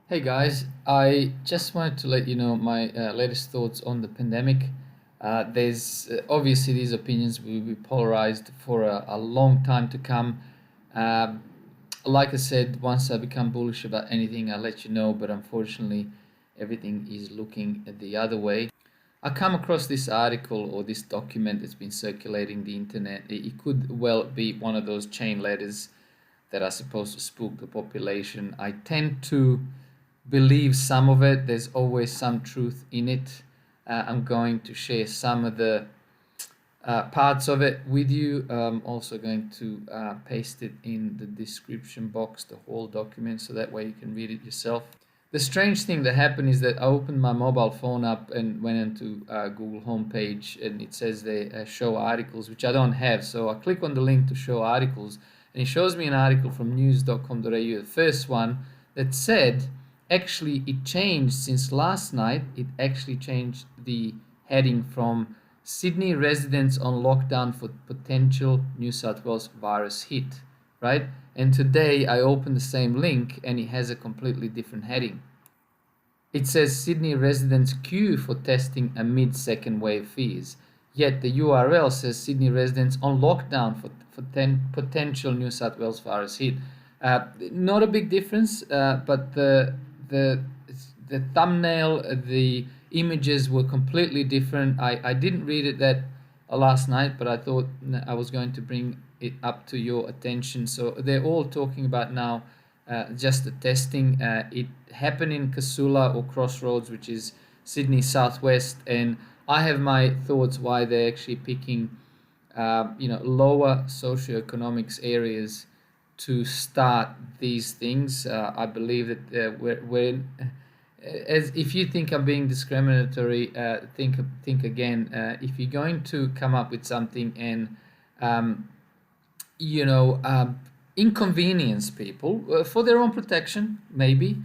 Hey guys, I just wanted to let you know my latest thoughts on the pandemic. There's obviously these opinions will be polarized for a long time to come. Um like I said, once I become bullish about anything, I'll let you know, but unfortunately, everything is looking the other way. I come across this article or this document that's been circulating the internet. It could well be one of those chain letters that are supposed to spook the population. I tend to believe some of it. There's always some truth in it. I'm going to share some of the parts of it with you. I'm also going to paste it in the description box, the whole document, so that way you can read it yourself. The strange thing that happened is that I opened my mobile phone up and went into Google homepage, and it says they show articles, which I don't have. So I click on the link to show articles, and it shows me an article from news.com.au, the first one, that said actually it changed since last night. It actually changed the heading from Sydney residents on lockdown for potential New South Wales virus hit, right? And today I opened the same link and it has a completely different heading. It says Sydney residents queue for testing amid second wave fears. Yet the URL says Sydney residents on lockdown for potential New South Wales virus hit. Not a big difference, but the the thumbnail, the images were completely different. I didn't read it that last night, but I thought I was going to bring it up to your attention. So they're all talking about now just the testing. It happened in Casula or Crossroads, which is Sydney Southwest, and I have my thoughts why they're actually picking, lower socioeconomics areas to start these things. I believe that we're as if you think I'm being discriminatory, think again. If you're going to come up with something and um, you know um, inconvenience people for their own protection, maybe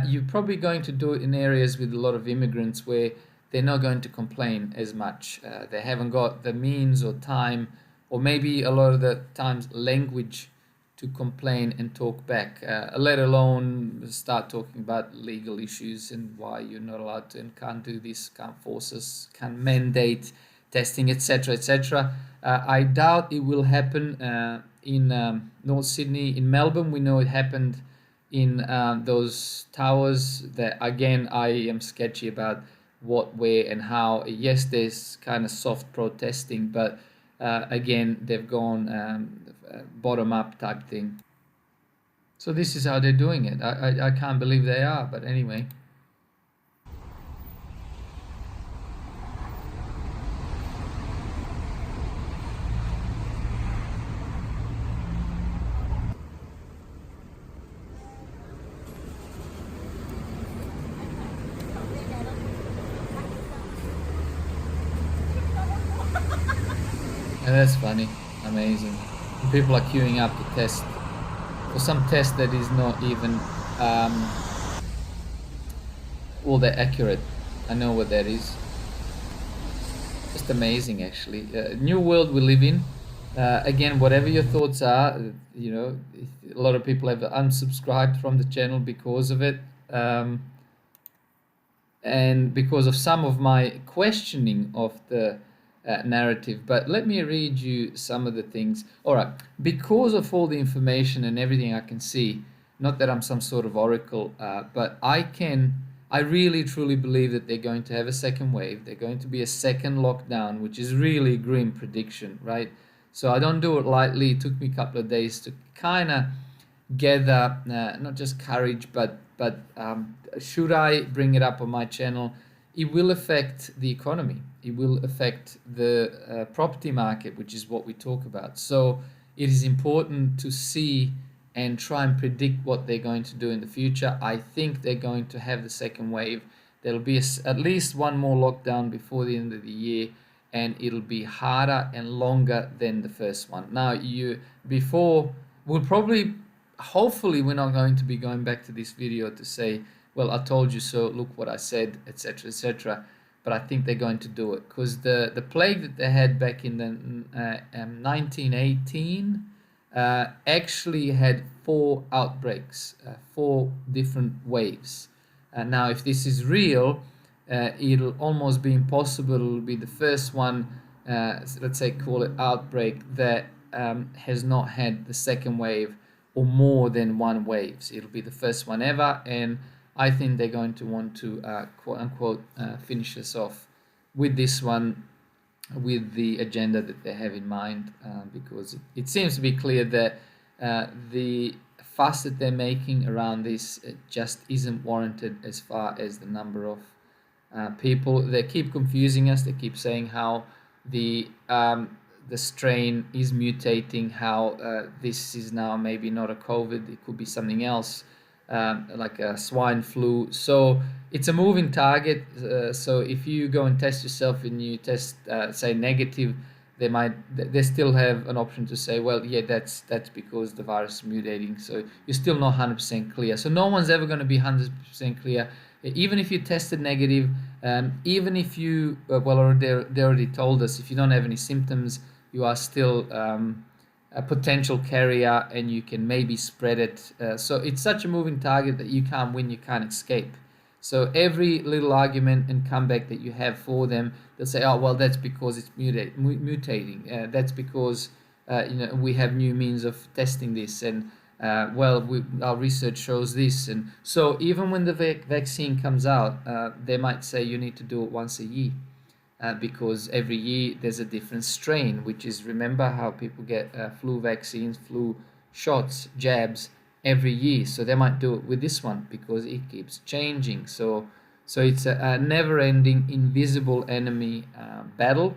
you're probably going to do it in areas with a lot of immigrants where they're not going to complain as much. They haven't got the means or time, or maybe a lot of the times language to complain and talk back, let alone start talking about legal issues and why you're not allowed to and can't do this, can't force us, can't mandate testing, etc., etc. I doubt it will happen in North Sydney. In Melbourne, we know it happened in those towers. That again, I am sketchy about what, where, and how. Yes, there's kind of soft protesting, but again, they've gone bottom up type thing. So this is how they're doing it. I can't believe they are, but anyway. And that's funny, amazing. People are queuing up to test for some test that is not even um, all that accurate. I know what that is. Just amazing, actually. New world we live in. Again, whatever your thoughts are, a lot of people have unsubscribed from the channel because of it. And because of some of my questioning of the narrative. But let me read you some of the things. All right, because of all the information and everything I can see, not that I'm some sort of oracle, but I really truly believe that they're going to have a second wave. They're going to be a second lockdown, which is really a grim prediction, right? So I don't do it lightly. It took me a couple of days to kind of gather not just courage, but should I bring it up on my channel? It will affect the economy. It will affect the property market, which is what we talk about. So it is important to see and try and predict what they're going to do in the future. I think they're going to have the second wave. There'll be at least one more lockdown before the end of the year, and it'll be harder and longer than the first one. Now, we'll probably, hopefully we're not going to be going back to this video to say, well, I told you so, look what I said, etc., etc. But I think they're going to do it because the plague that they had back in the 1918, actually had four outbreaks, four different waves. Now, if this is real, it'll almost be impossible. It'll be the first one, let's say, call it outbreak, that has not had the second wave or more than one waves. It'll be the first one ever, and I think they're going to want to quote unquote finish this off with this one, with the agenda that they have in mind, because it seems to be clear that the fuss that they're making around this just isn't warranted as far as the number of people. They keep confusing us. They keep saying how the strain is mutating, how this is now maybe not a COVID, it could be something else, like a swine flu. So it's a moving target. So if you go and test yourself and you test, say, negative, they still have an option to say, well, yeah, that's because the virus is mutating. So you're still not 100% clear. So no one's ever going to be 100% clear. Even if you tested negative, even if you, well, or they already told us, if you don't have any symptoms, you are still a potential carrier and you can maybe spread it. So it's such a moving target that you can't win, you can't escape. So every little argument and comeback that you have for them, they'll say, "Oh, well, that's because it's mutating. That's because we have new means of testing this, and our research shows this." And so even when the vaccine comes out, they might say you need to do it once a year. Because every year there's a different strain, which is, remember how people get flu vaccines, flu shots, jabs every year. So they might do it with this one because it keeps changing. So it's a never-ending, invisible enemy battle,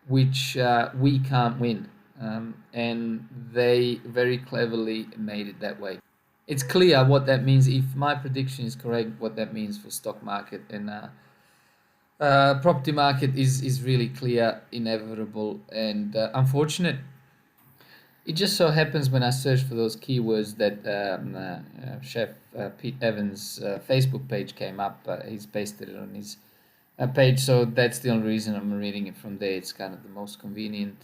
which we can't win. And they very cleverly made it that way. It's clear what that means. If my prediction is correct, what that means for stock market and property market is really clear, inevitable, and unfortunate. It just so happens when I search for those keywords that Chef Pete Evans' Facebook page came up. He's pasted it on his page, so that's the only reason I'm reading it from there. It's kind of the most convenient.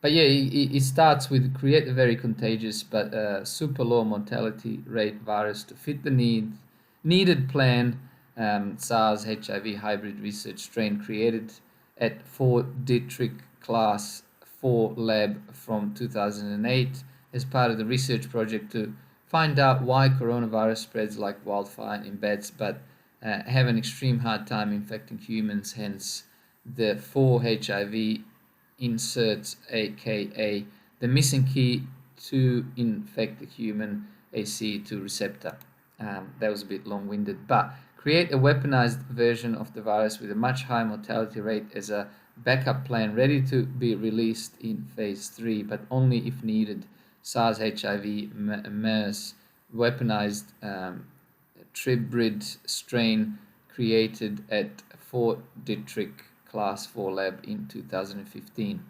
But yeah, it starts with create a very contagious but super low mortality rate virus to fit the needed plan. SARS HIV hybrid research strain created at Fort Detrick Class 4 lab from 2008 as part of the research project to find out why coronavirus spreads like wildfire in bats but have an extreme hard time infecting humans, hence the 4 HIV inserts, aka the missing key to infect the human ACE2 receptor. That was a bit long-winded, but create a weaponized version of the virus with a much higher mortality rate as a backup plan ready to be released in phase 3, but only if needed. SARS, HIV, MERS, weaponized tribrid strain created at Fort Detrick Class 4 lab in 2015.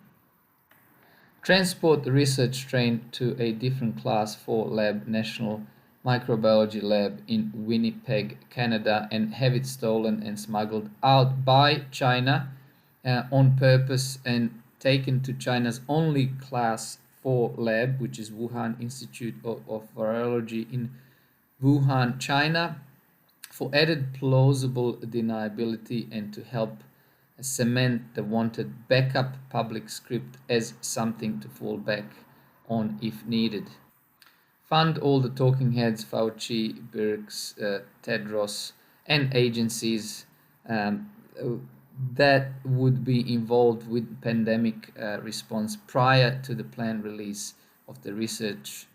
Transport the research strain to a different Class 4 lab, National Microbiology Lab in Winnipeg, Canada, and have it stolen and smuggled out by China on purpose and taken to China's only Class 4 lab, which is Wuhan Institute of Virology in Wuhan, China, for added plausible deniability and to help cement the wanted backup public script as something to fall back on if needed. Fund all the talking heads, Fauci, Birx, Tedros, and agencies that would be involved with pandemic response prior to the planned release of the research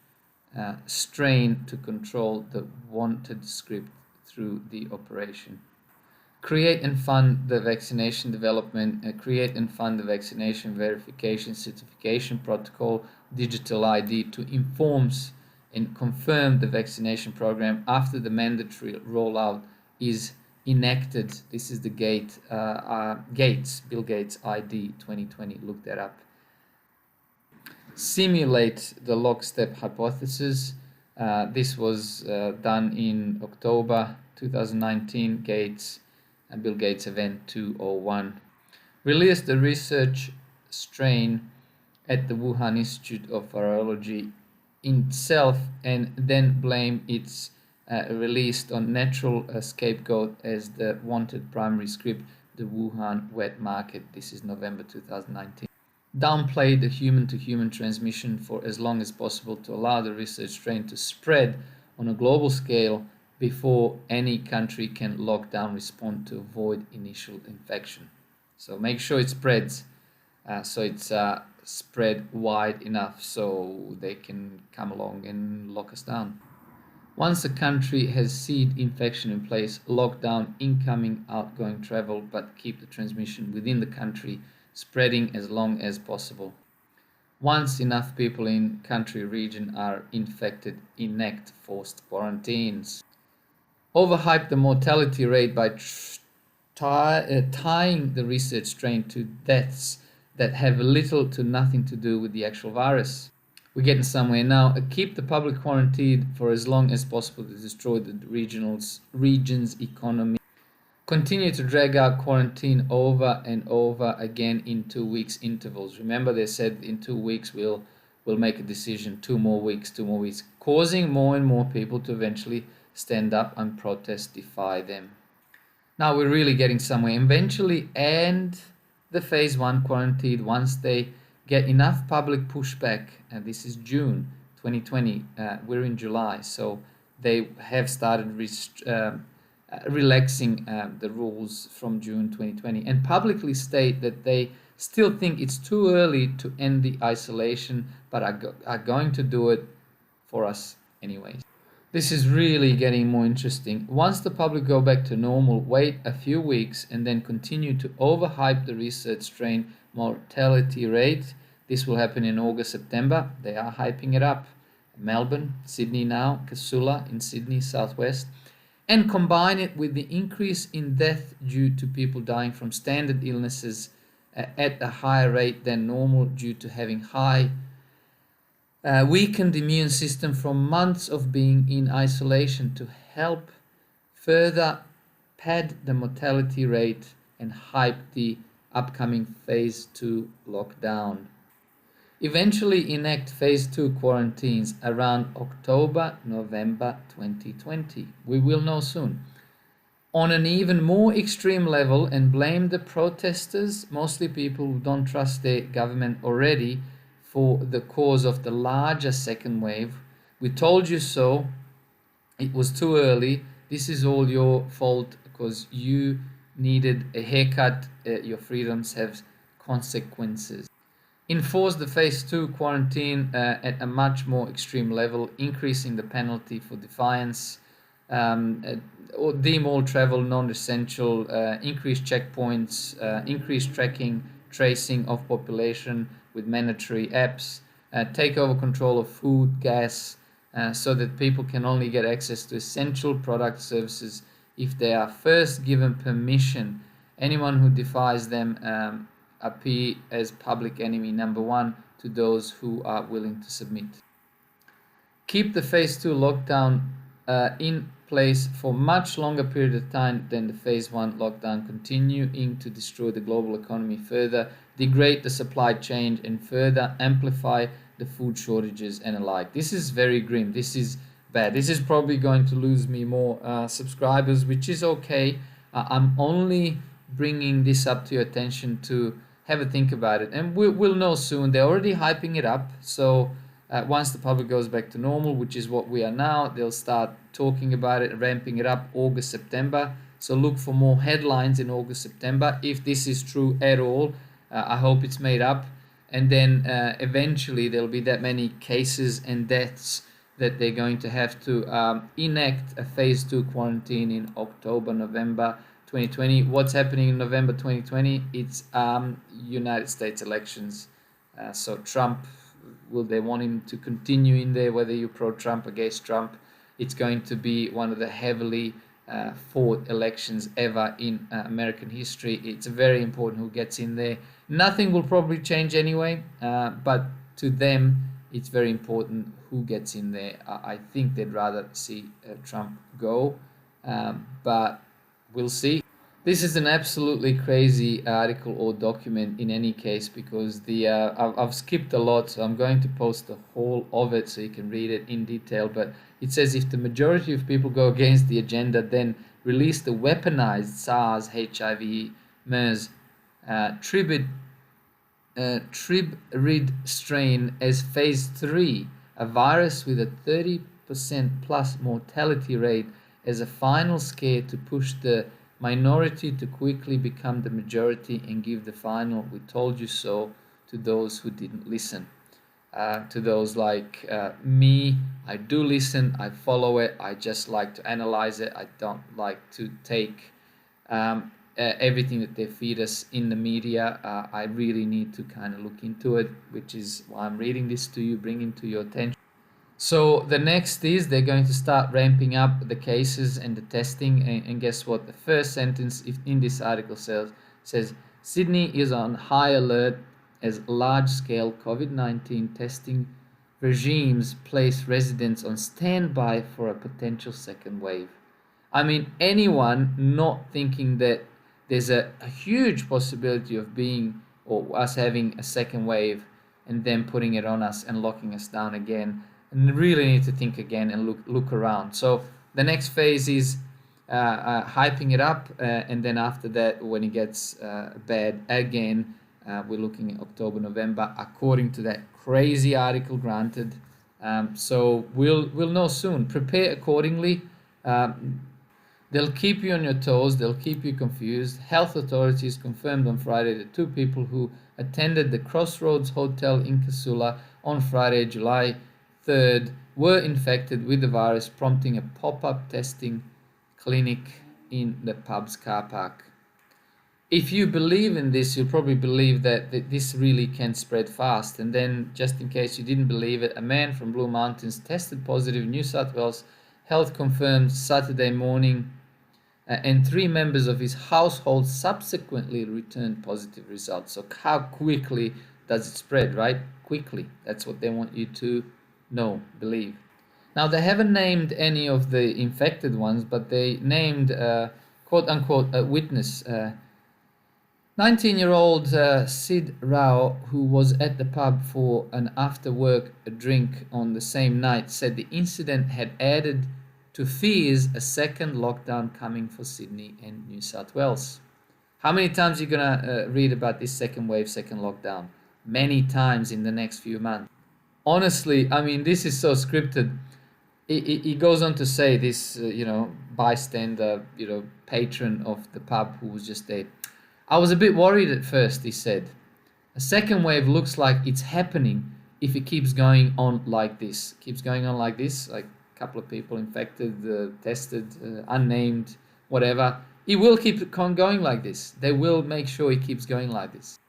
strain to control the wanted script through the operation. Create and fund the vaccination development, create and fund the vaccination verification certification protocol, digital ID to informs and confirm the vaccination program after the mandatory rollout is enacted. This is the Bill Gates ID 2020. Look that up. Simulate the lockstep hypothesis. This was done in October 2019. Bill Gates event 201. Release the research strain at the Wuhan Institute of Virology itself and then blame its released on natural scapegoat as the wanted primary script, the Wuhan wet market. This is November 2019. Downplay the human to human transmission for as long as possible to allow the research strain to spread on a global scale before any country can lock down respond to avoid initial infection. So make sure it spreads, so it's spread wide enough so they can come along and lock us down. Once a country has seed infection in place, lock down incoming, outgoing travel, but keep the transmission within the country spreading as long as possible. Once enough people in country region are infected, enact forced quarantines. Overhype the mortality rate by tying the research strain to deaths that have little to nothing to do with the actual virus. We're getting somewhere now. Keep the public quarantined for as long as possible to destroy the region's economy. Continue to drag out quarantine over and over again in 2 weeks intervals. Remember, they said in 2 weeks we'll make a decision. 2 more weeks, causing more and more people to eventually stand up and protest, defy them. Now we're really getting somewhere. Eventually end the phase 1 quarantine once they get enough public pushback, and this is June 2020. We're in July, so they have started relaxing the rules from June 2020 and publicly state that they still think it's too early to end the isolation, but are going to do it for us anyways. This is really getting more interesting. Once the public go back to normal, wait a few weeks and then continue to overhype the research strain mortality rate. This will happen in August, September. They are hyping it up. Melbourne, Sydney now, Casula in Sydney, southwest. And combine it with the increase in death due to people dying from standard illnesses at a higher rate than normal due to having high weakened immune system from months of being in isolation to help further pad the mortality rate and hype the upcoming phase 2 lockdown. Eventually enact phase 2 quarantines around October, November 2020. We will know soon. On an even more extreme level, and blame the protesters, mostly people who don't trust their government already, for the cause of the larger second wave. We told you so. It was too early. This is all your fault because you needed a haircut. Your freedoms have consequences. Enforce the phase 2 quarantine at a much more extreme level, increasing the penalty for defiance, or deem all travel non-essential, increase checkpoints, increase tracking, tracing of population with mandatory apps, take over control of food, gas, so that people can only get access to essential product services if they are first given permission. Anyone who defies them appear as public enemy number 1 to those who are willing to submit. Keep the phase 2 lockdown in place for much longer period of time than the phase 1 lockdown, continuing to destroy the global economy further, degrade the supply chain, and further amplify the food shortages and alike. This is very grim. This is bad. This is probably going to lose me more subscribers, which is okay. I'm only bringing this up to your attention to have a think about it, and we'll know soon. They're already hyping it up, so once the public goes back to normal, which is what we are now, they'll start talking about it, ramping it up August, September. So look for more headlines in August, September. If this is true at all, I hope it's made up. And then eventually there'll be that many cases and deaths that they're going to have to enact a phase 2 quarantine in October, November 2020. What's happening in November 2020? It's United States elections. So Trump, will they want him to continue in there, whether you're pro-Trump, against Trump? It's going to be one of the heavily fought elections ever in American history. It's very important who gets in there. Nothing will probably change anyway, but to them, it's very important who gets in there. I think they'd rather see Trump go, but we'll see. This is an absolutely crazy article or document in any case, because I've skipped a lot, so I'm going to post the whole of it so you can read it in detail. But it says if the majority of people go against the agenda, then release the weaponized SARS, HIV, MERS, tribid tribrid strain as phase 3, a virus with a 30% plus mortality rate as a final scare to push the minority to quickly become the majority and give the final "we told you so" to those who didn't listen. To those like me, I do listen, I follow it, I just like to analyze it, I don't like to take everything that they feed us in the media. I really need to kind of look into it, which is why I'm reading this to you, bringing to your attention. So the next is they're going to start ramping up the cases and the testing. And guess what? The first sentence in this article says Sydney is on high alert as large-scale COVID-19 testing regimes place residents on standby for a potential second wave. I mean, anyone not thinking that there's a huge possibility of being or us having a second wave and then putting it on us and locking us down again, and really need to think again and look around. So the next phase is hyping it up, and then after that, when it gets bad again, we're looking at October, November, according to that crazy article. Granted, so we'll know soon. Prepare accordingly. They'll keep you on your toes, they'll keep you confused. Health authorities confirmed on Friday that two people who attended the Crossroads Hotel in Casula on Friday, July 3rd, were infected with the virus, prompting a pop-up testing clinic in the pub's car park. If you believe in this, you'll probably believe that this really can spread fast. And then, just in case you didn't believe it, a man from Blue Mountains tested positive. New South Wales Health confirmed Saturday morning, and 3 members of his household subsequently returned positive results. So how quickly does it spread, right? Quickly. That's what they want you to know, believe. Now, they haven't named any of the infected ones, but they named, quote unquote, a witness. 19-year-old Sid Rao, who was at the pub for an after-work drink on the same night, said the incident had added to fears a second lockdown coming for Sydney and New South Wales. How many times are you going to read about this second wave, second lockdown? Many times in the next few months. Honestly, I mean, this is so scripted. He goes on to say, this, bystander, patron of the pub who was just there. I was a bit worried at first, he said. A second wave looks like it's happening if it keeps going on like this. Keeps going on like this, like a couple of people infected, tested, unnamed, whatever. It will keep on going like this. They will make sure it keeps going like this.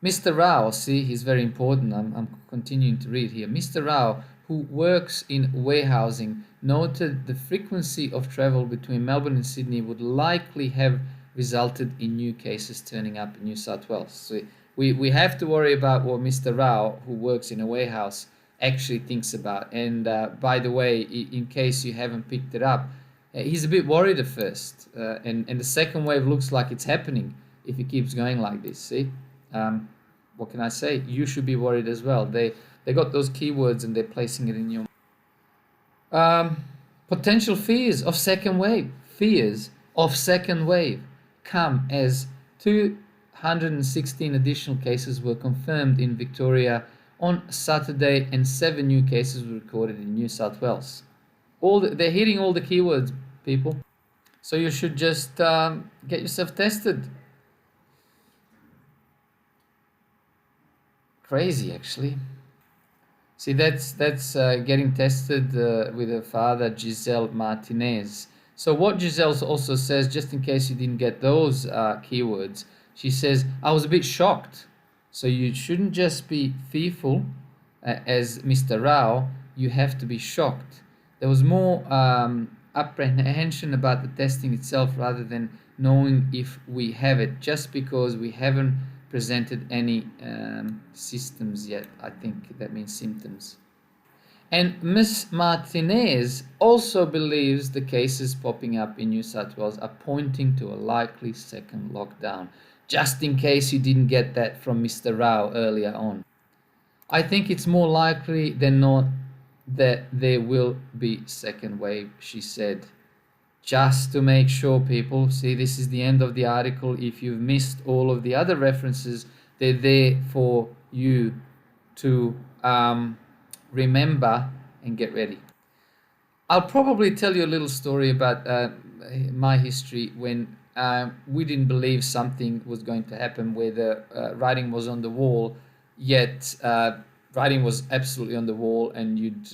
Mr. Rao, see, he's very important. I'm continuing to read here. Mr. Rao, who works in warehousing, noted the frequency of travel between Melbourne and Sydney would likely have resulted in new cases turning up in New South Wales. So we have to worry about what Mr. Rao, who works in a warehouse, actually thinks about. And by the way, in case you haven't picked it up, he's a bit worried at first. And the second wave looks like it's happening if it keeps going like this, see? What can I say? You should be worried as well. They got those keywords and they're placing it in your potential fears of second wave. Fears of second wave come as 216 additional cases were confirmed in Victoria on Saturday, and 7 new cases were recorded in New South Wales. They're hitting all the keywords, people. So you should just get yourself tested. Crazy, actually. See, that's getting tested with her father, Giselle Martinez. So what Giselle also says, just in case you didn't get those keywords, she says, I was a bit shocked. So you shouldn't just be fearful, as Mr. Rao, you have to be shocked. There was more apprehension about the testing itself rather than knowing if we have it, just because we haven't presented any systems yet. I think that means symptoms. And Miss Martinez also believes the cases popping up in New South Wales are pointing to a likely second lockdown, just in case you didn't get that from Mr. Rao earlier on. I think it's more likely than not that there will be second wave, she said. Just to make sure, people, see, this is the end of the article. If you've missed all of the other references, they're there for you to remember and get ready. I'll probably tell you a little story about my history when we didn't believe something was going to happen, where the writing was on the wall, yet writing was absolutely on the wall, and you'd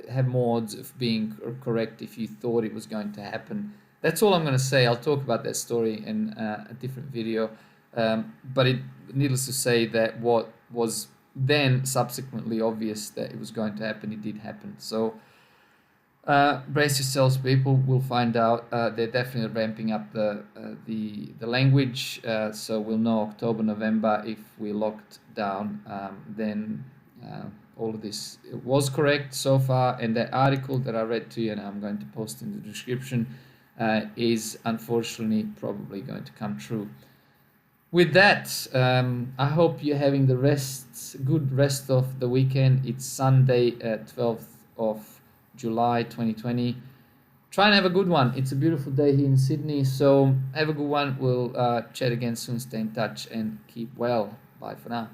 have more odds of being correct if you thought it was going to happen. That's all I'm going to say. I'll talk about that story in a different video. But needless to say, that what was then subsequently obvious that it was going to happen, it did happen. So brace yourselves, people. We'll find out. They're definitely ramping up the language, so we'll know October, November if we're locked down. Then all of this was correct so far, and that article that I read to you, and I'm going to post in the description, is unfortunately probably going to come true. With that, I hope you're having the good rest of the weekend. It's Sunday, 12th of July 2020. Try and have a good one. It's a beautiful day here in Sydney, so have a good one. We'll chat again soon. Stay in touch and keep well. Bye for now.